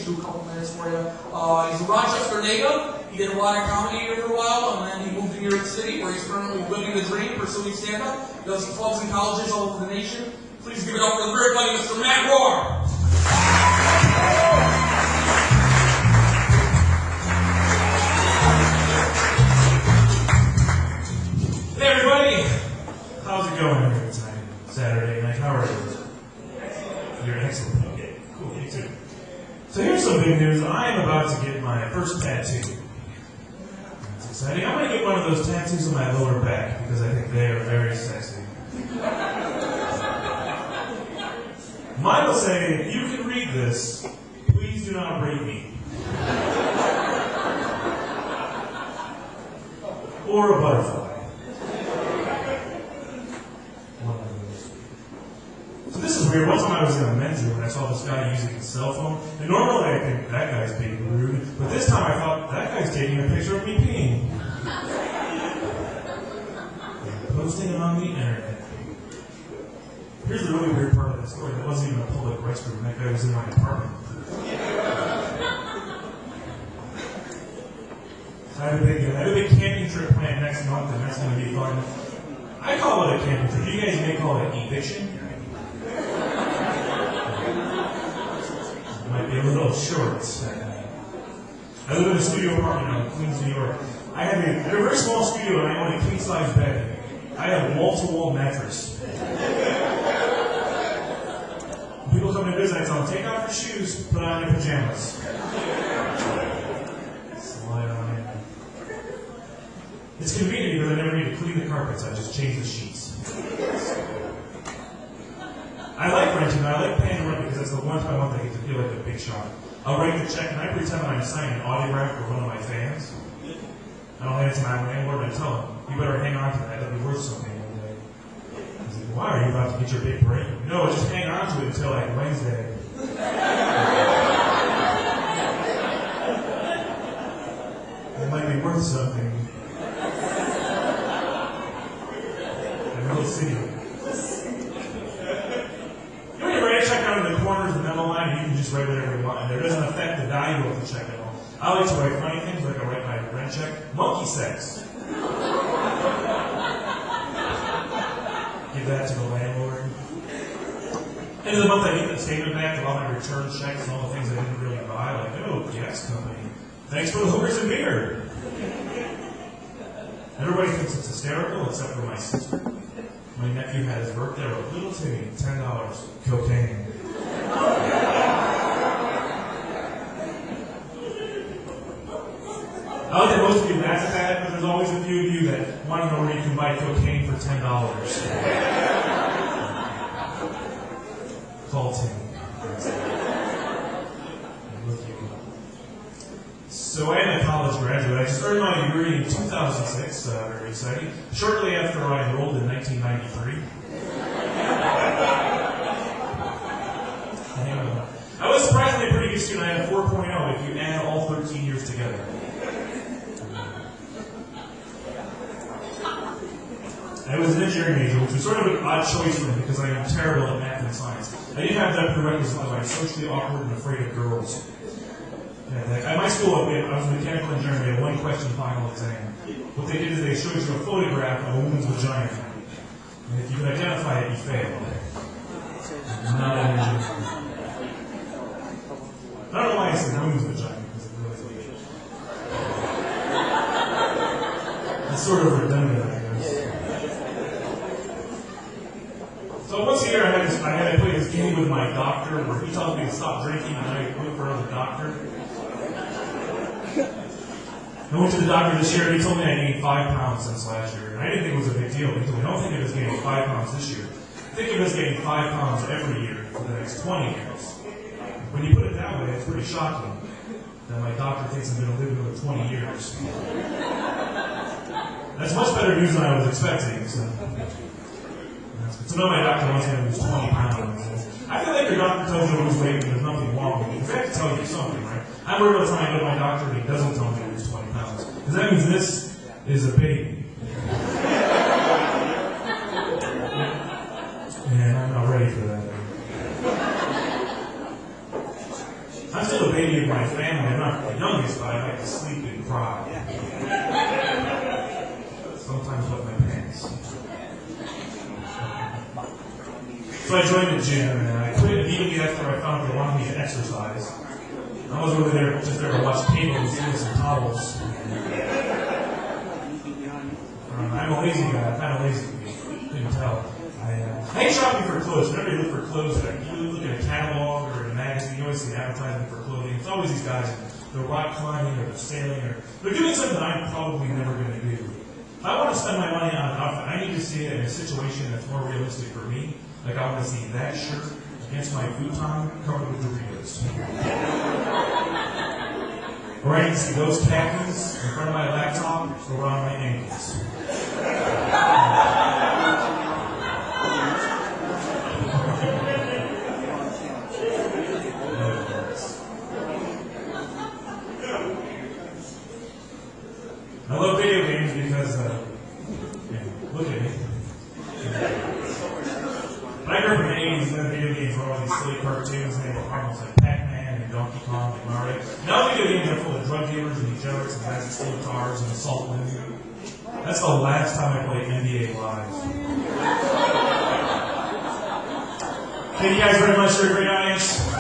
just do a couple minutes for you. He's a Rochester native. He did a lot of comedy here for a while, and then he moved to New York City, where he's currently living the dream, pursuing stand-up. He does clubs and colleges all over the nation. Please give it up for the very funny Mr. Matt Rohr. Hey everybody! How's it going here tonight? Saturday night. How are you? You're excellent. Okay, cool. Me too. So here's some big news. I am about to get my first tattoo. That's exciting. I'm going to get one of those tattoos on my lower back because I think they are very sexy. Mine will say, "You can read this. Please do not break me." Or a butterfly. So this is weird. One time I was in a men's room and I saw this guy using his cell phone. And normally I think that guy's being rude, but this time I thought that guy's taking a picture of me peeing. And posting it on the internet. Here's the really weird part of the story. That wasn't even a public restroom. That guy was in my apartment. I have a big camping trip planned next month, and that's going to be fun. I call it a camping trip. You guys may call it eviction. It might be a little short. I live in a studio apartment in Queens, New York. I have a very small studio, and I own a king-size bed. I have a wall-to-wall mattress. When people come to visit, I tell them, take off your shoes, put on your pajamas. Slide on in. It's convenient because I never need to clean the carpets, I just change the sheets. I like renting, I like paying rent because that's the one time a month I get to feel like a big shot. I'll write the check and I pretend I'm signing an autograph for one of my fans. I don't hand it to my landlord and I tell him, you better hang on to that, it'll be worth something one day. He's like, why, are you about to get your big break? No, just hang on to it until like Wednesday. It might be worth something. City. You know, you write a check out in the corners of the memo line, and you can just write whatever you want, and it doesn't affect the value of the check at all. I like to write funny things, like I write my rent check, monkey sex. Give that to the landlord. End of the month, I get the statement back of all my return checks and all the things I didn't really buy, like, oh, gas company. Thanks for the hookers and beer. Everybody thinks it's hysterical, except for my sister. My nephew had his birthday, wrote, little Timmy, $10, cocaine. I like that most of you laugh at that, but there's always a few of you that want to know where you can buy cocaine for $10. Call Timmy. So I am a college graduate. I just earned my degree in 2006, very exciting. Shortly after I enrolled in 1993. I was surprisingly a pretty good student. I had a 4.0 if you add all 13 years together. I was an engineering major, which was sort of an odd choice for me because I am terrible at math and science. I didn't have that prerequisite because I was socially awkward and afraid of girls. At my school, I was a mechanical engineer, we had one question final exam. What they did is they showed you a photograph of a woman's vagina. And if you could identify it, you failed. Not an engineer. I don't know why I said woman's vagina, because it really is. It's sort of redundant, I guess. So once a year, I had to play this game with my doctor where he tells me to stop drinking and I look for another doctor. I went to the doctor this year and he told me I gained 5 pounds since last year. And I didn't think it was a big deal. He told me, don't think of it as gaining 5 pounds this year. Think of it as gaining 5 pounds every year for the next 20 years. When you put it that way, it's pretty shocking that my doctor thinks I'm going to live another 20 years. That's much better news than I was expecting. So now my doctor wants me to lose 20 pounds. I feel like your doctor tells you to lose weight and there's nothing wrong with it. Because they have to tell you something, right? I'm worried about the time I go to my doctor and he doesn't tell me to lose 20 pounds. Because that means this is a baby. And I'm not ready for that. I'm still a baby of my family. I'm not the youngest, but I like to sleep and cry. Sometimes wet my pants. So I joined the gym, and I quit immediately after I found they wanted me to exercise. I was over there just there to watch cable and steal some towels. I'm a lazy guy. I'm kind of lazy. You couldn't tell. I hate shopping for clothes. Whenever you look for clothes, you look at a catalog or in a magazine, you always see advertising for clothing. It's always these guys, they're rock climbing or they're sailing or they're doing something that I'm probably never going to do. If I want to spend my money on an outfit, I need to see it in a situation that's more realistic for me. Like I want to see that shirt against my futon covered with Doritos. Or I need to see those khakis in front of my laptop around my ankles. I love video games because, look at me. When I grew up in the 80s, then video games were all these silly cartoons, and they were almost like Pac-Man and Donkey Kong and Mario. Now video games are full of drug dealers and degenerates and guys that steal cars and assault women. That's the last time I played NBA Live. Thank you guys very much for a great audience.